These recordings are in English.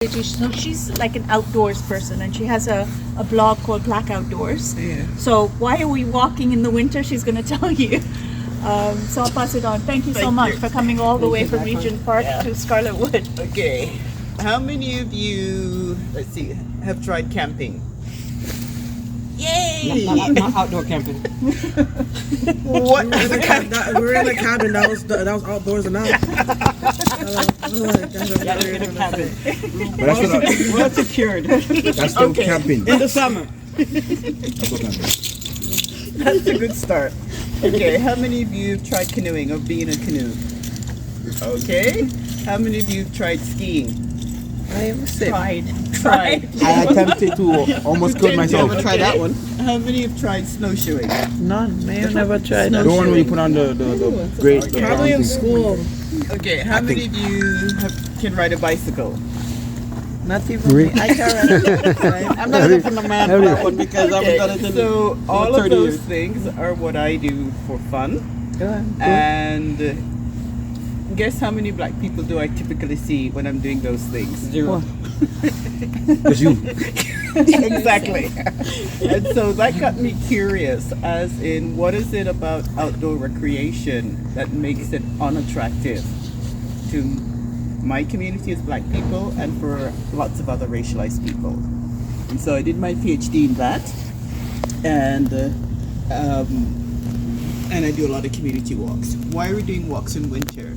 So she's like an outdoors person, and she has a blog called Black Outdoors. Yeah. So why are we walking in the winter? She's going to tell you. So I'll pass it on. Thank you so much for coming all the way from Regent Park to Scarlettwood. Okay. How many of you, let's see, have tried camping? Yay! Not outdoor camping. What is a camp? We're in a cabin that was outdoors and out. Well secured. That's still Okay. camping. In the summer. That's still camping. That's a good start. Okay, how many of you have tried canoeing or being in a canoe? Okay. How many of you have tried skiing? I am sick. Tried. I attempted to almost kill myself. Try that one. How many have tried snowshoeing? None. May have never tried The that. one where you put on the great the brown Probably in thing. school. Okay, how many of you can ride a bicycle? Not even me. I can ride. I'm not looking for the man for that one because I've done it in So all of 30 those years. things are what I do for fun. Good. And guess how many black people do I typically see when I'm doing those things? Zero. It's you. Exactly. And so that got me curious, as in, what is it about outdoor recreation that makes it unattractive to my community as black people and for lots of other racialized people? And so I did my PhD in that, and I do a lot of community walks. Why are we doing walks in winter?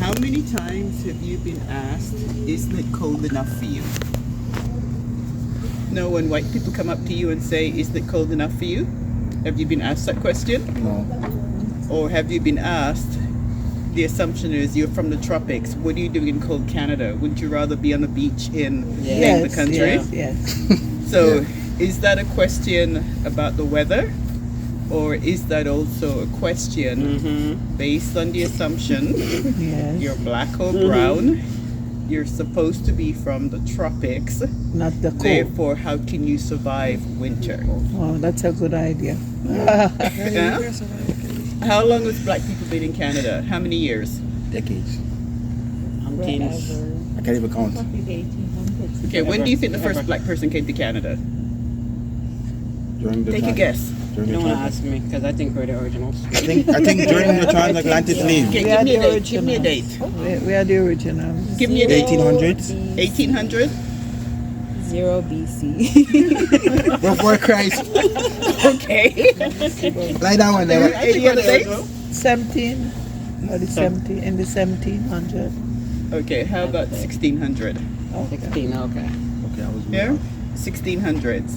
How many times have you been asked, isn't it cold enough for you? No, when white people come up to you and say, isn't it cold enough for you? Have you been asked that question? No. Or have you been asked, the assumption is you're from the tropics, what are you doing in cold Canada? Wouldn't you rather be on the beach in the country? Yes. So is that a question about the weather? Or is that also a question based on the assumption Yes. you're black or brown, you're supposed to be from the tropics, Not the cold. therefore how can you survive winter? Oh, that's a good idea. Yeah? How long has black people been in Canada? How many years? Decades. Umpteens. I can't even count. Okay, when do you think the first black person came to Canada? During the Take a time- guess. During You the don't want to time- ask me because I think we're the originals. I think during the transatlantic slave. Okay, We give are me a the date. Give me a date. We are the originals. Give me a date. 1800s. 1800? 0 BC. Before Christ. Okay. Lie down one there. Any other dates? 17. Or the 17 in the 1700. Okay, how about 1600? 16, okay. Okay, I was Yeah? 1600s.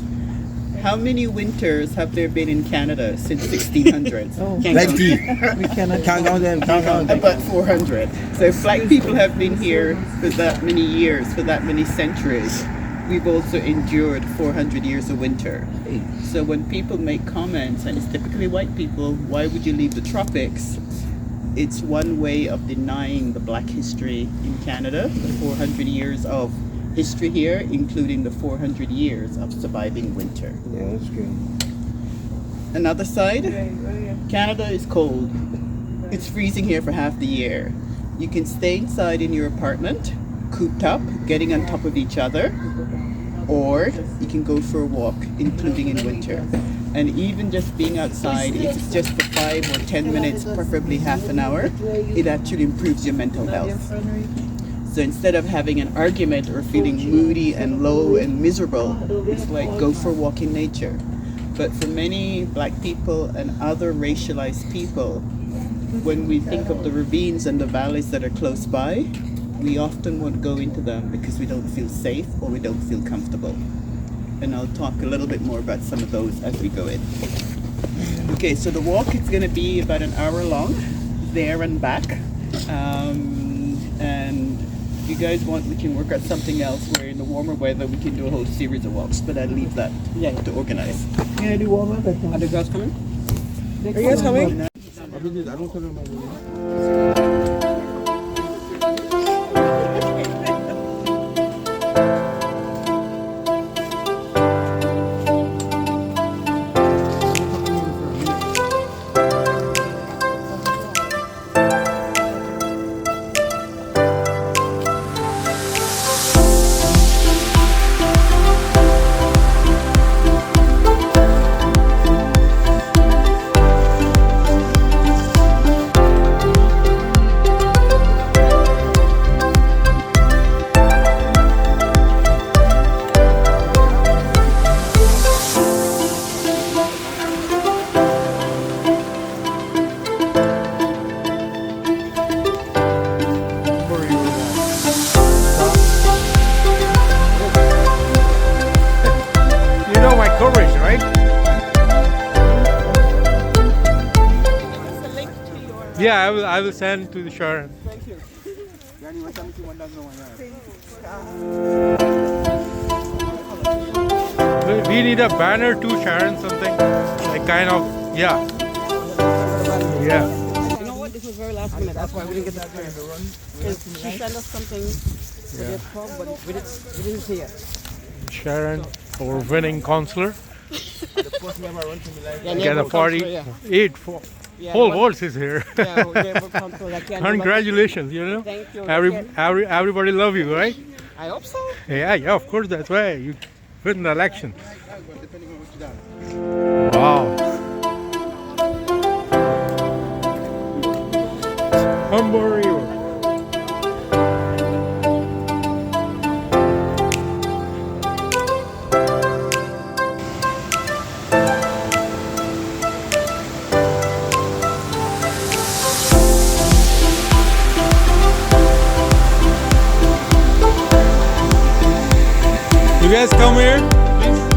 How many winters have there been in Canada since 1600s? Oh, Can't Let's count. see. we cannot. Count down them. Count down them. About 400. So if black people have been here for that many years, for that many centuries, we've also endured 400 years of winter. So when people make comments, and it's typically white people, why would you leave the tropics? It's one way of denying the black history in Canada, the 400 years of history here, including the 400 years of surviving winter. Yeah, that's good. Another side, Canada is cold. It's freezing here for half the year. You can stay inside in your apartment, cooped up, getting on top of each other, or you can go for a walk, including in winter. And even just being outside, if it's just for 5 or 10 minutes, preferably half an hour, it actually improves your mental health. So instead of having an argument or feeling moody and low and miserable, it's like go for a walk in nature. But for many black people and other racialized people, when we think of the ravines and the valleys that are close by, we often won't go into them because we don't feel safe or we don't feel comfortable. And I'll talk a little bit more about some of those as we go in. Okay, so the walk is going to be about an hour long, there and back. And if you guys want, we can work out something else where in the warmer weather we can do a whole series of walks, but I'd leave that to organize. Yeah, the warmer the Are the girls coming? Are you guys coming? I don't tell them about it. Yeah, I will send to the Sharon. Thank you. We need a banner too, Sharon, something. Like kind of, yeah. Yeah. You know what? This was very last minute. That's why we didn't get that clear. She sent us something for the Prof, but we didn't see it. Sharon, our winning counselor. Yeah, Get a party. yeah. 8 whole but- horse is here. Yeah, neighborhood council, I can't do Congratulations, you know. Thank you. Everybody love you, right? I hope so. Yeah, of course, that's why you win the election. Wow. Humber River. You guys come here, please.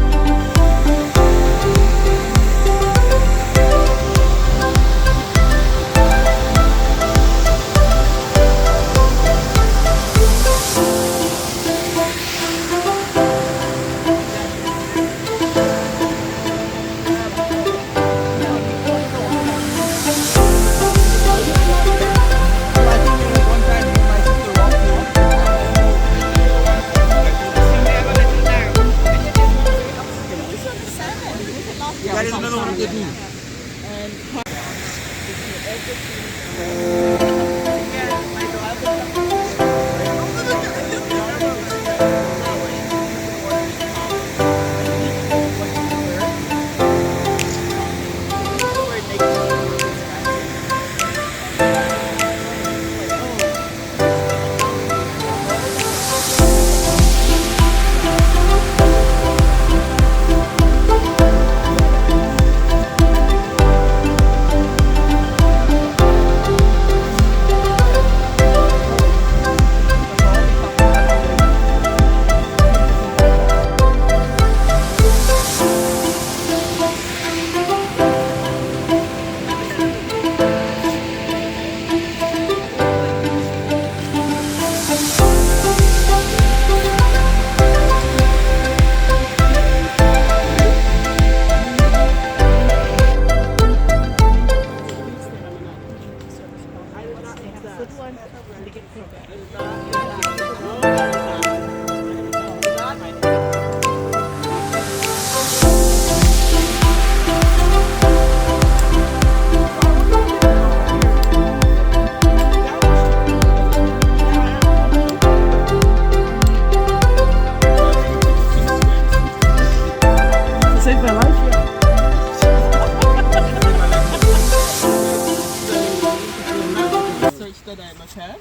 Research that I look at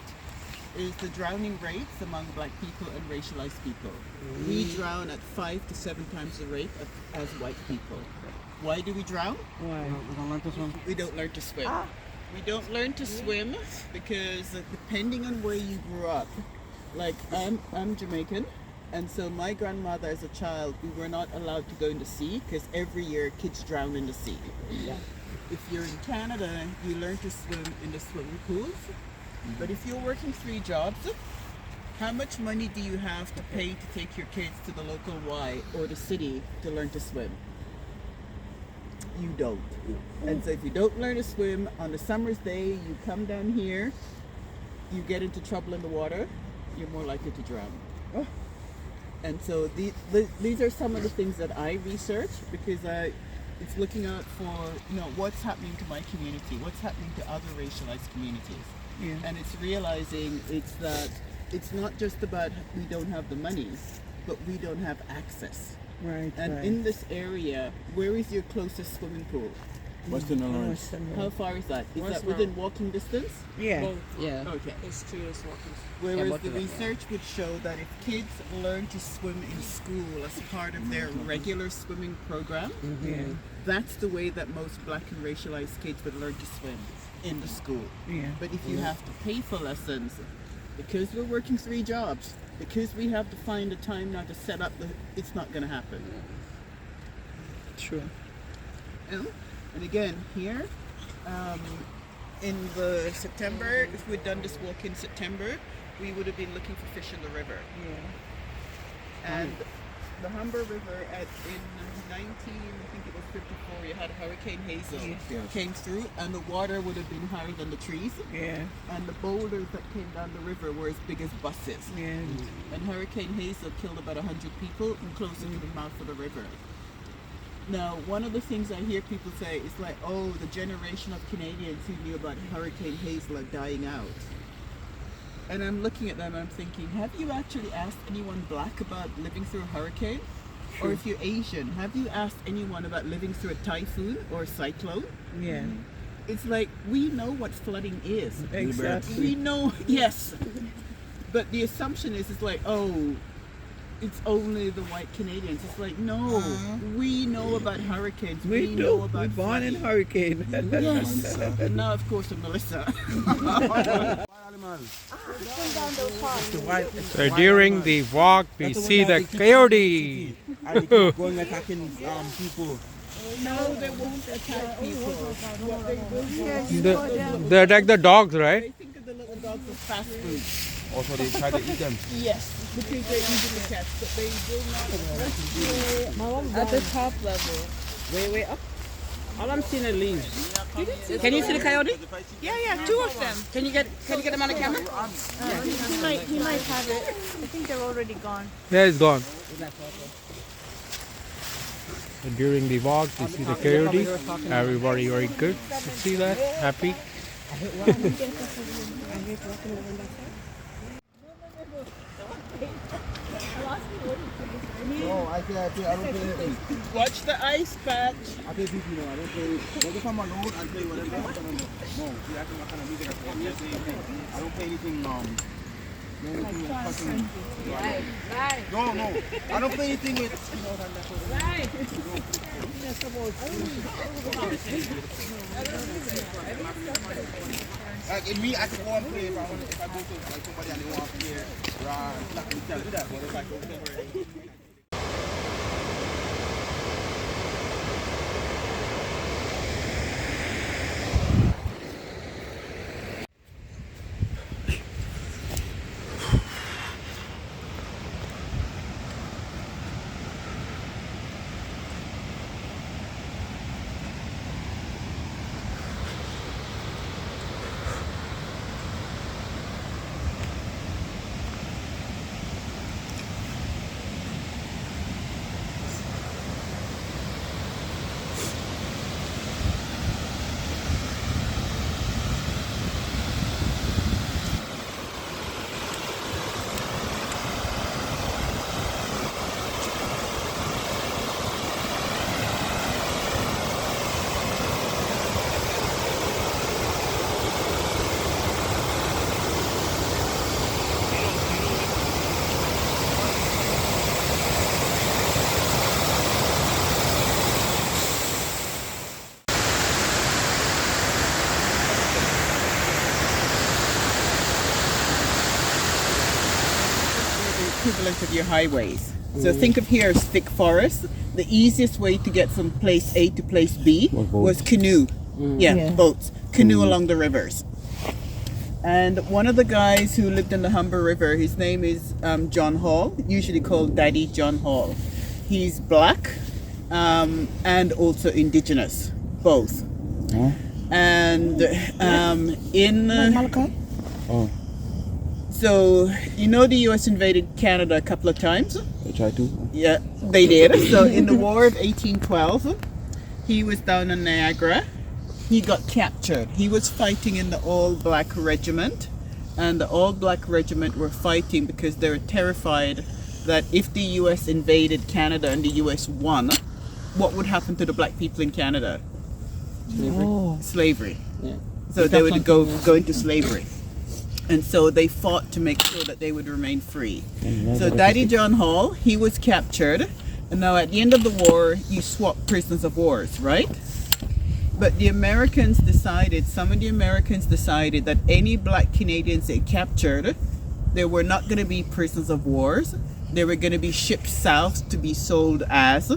is the drowning rates among black people and racialized people. We drown at 5 to 7 times the rate as white people. Why do we drown? Why? We don't learn to swim. We don't learn to swim. We don't learn to swim because depending on where you grew up, like I'm Jamaican, and so my grandmother as a child, we were not allowed to go in the sea because every year kids drown in the sea. Yeah. If you're in Canada, you learn to swim in the swimming pools. But if you're working 3 jobs, how much money do you have to pay to take your kids to the local Y or the city to learn to swim? You don't. And so if you don't learn to swim on a summer's day, you come down here, you get into trouble in the water, you're more likely to drown. And so these are some of the things that I research because it's looking out for, what's happening to my community, what's happening to other racialized communities. Yeah. And it's realizing that it's not just about we don't have the money, but we don't have access. Right. And in this area, where is your closest swimming pool? Western Lawrence. Western How Road. far is that? Is that Western. within walking distance? Yeah. Yeah. Okay. It's 2 years walking. Whereas both the of them, research would show that if kids learn to swim in school as part of their regular swimming program, Yeah. that's the way that most black and racialized kids would learn to swim in the school. Yeah. But if you have to pay for lessons, because we're working 3 jobs, because we have to find a time now to set up it's not going to happen. True. And again, here, in the September, if we'd done this walk in September, we would have been looking for fish in the river. And the Humber River in 1954, you had Hurricane Hazel came through, and the water would have been higher than the trees. And the boulders that came down the river were as big as buses. And Hurricane Hazel killed about 100 people and closer to the mouth of the river. Now, one of the things I hear people say is like, oh, the generation of Canadians who knew about Hurricane Hazel are dying out. And I'm looking at them and I'm thinking, have you actually asked anyone black about living through a hurricane? Or if you're Asian, have you asked anyone about living through a typhoon or a cyclone? It's like, we know what flooding is. Exactly. We know, yes. But the assumption is, it's like, oh, it's only the white Canadians. It's like, no, we know about hurricanes. We know do. about We're born in hurricane. Yes. And now, of course, I'm Melissa. So during the walk, we see the coyote. And they keep going attacking people. No, they won't attack people. What they will do, They attack the dogs, they right? think of the little dogs as fast food. Also, they try to eat them. Yes, because they're easy to catch, but they will not. At the top level. Way up. All I'm seeing are leaves. Can you see the coyote? Yeah, two of them. Can you get them on the camera? He might have it. I think they're already gone. Yeah, it's gone. So during the walk, we see the coyote. Everybody very good to see that. Happy. No, I don't play anything. Watch the ice patch. I play people, you know, I don't play. But if I'm alone, I play whatever. No, see, I think what kind of music I play. I don't play anything, no anything with fucking. No. I don't play anything with, you know, that sort of. Like in me, I can go and play if I want. If I go to like somebody and they want to play, like we can do that. But if I go somewhere. Equivalent of your highways. So think of here as thick forest. The easiest way to get from place A to place B was canoe. Boats. Canoe along the rivers. And one of the guys who lived in the Humber River, his name is John Hall, usually called Daddy John Hall. He's black and also indigenous, both. And so, you know, the US invaded Canada a couple of times? They try to? Yeah, they did. So in the War of 1812, he was down in Niagara. He got captured. He was fighting in the All-Black Regiment. And the All-Black Regiment were fighting because they were terrified that if the US invaded Canada and the US won, what would happen to the black people in Canada? Slavery. Yeah. So they would go into slavery. And so they fought to make sure that they would remain free. So Daddy John Hall, he was captured. And now at the end of the war, you swap prisoners of wars, right? But the Americans decided, some of the Americans decided that any black Canadians they captured, they were not going to be prisoners of wars. They were going to be shipped south to be sold as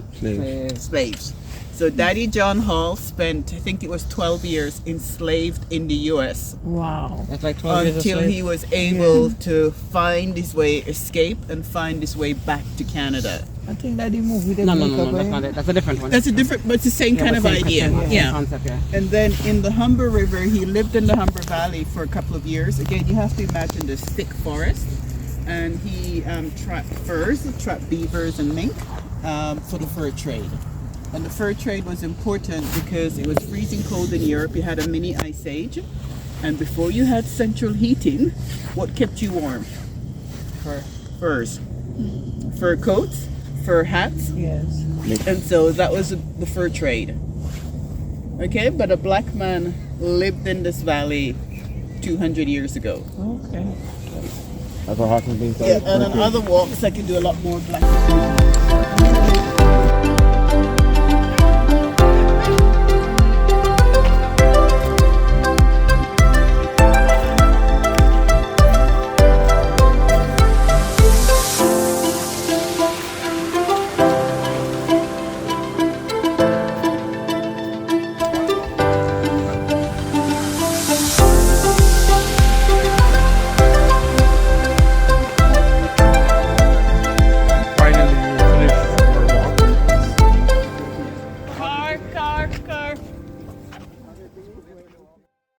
slaves. So Daddy John Hall spent, I think it was 12 years enslaved in the U.S. Wow. That's like 12 years of until slave. he was able to find his way, escape, and find his way back to Canada. I think that he moved with the No, makeup, that's not it. That's a different one. That's a different, but it's the same kind of but same idea. concept, Yeah. Concept, yeah. And then in the Humber River, he lived in the Humber Valley for a couple of years. Again, you have to imagine this thick forest. And he trapped furs, trapped beavers and mink for the fur trade. And the fur trade was important because it was freezing cold in Europe. You had a mini ice age. And before you had central heating, what kept you warm? Furs. Fur coats, fur hats. Yes. And so that was the fur trade. Okay, but a black man lived in this valley 200 years ago. Okay. That's what Hawkins being Yeah, and on other walks I can do a lot more black.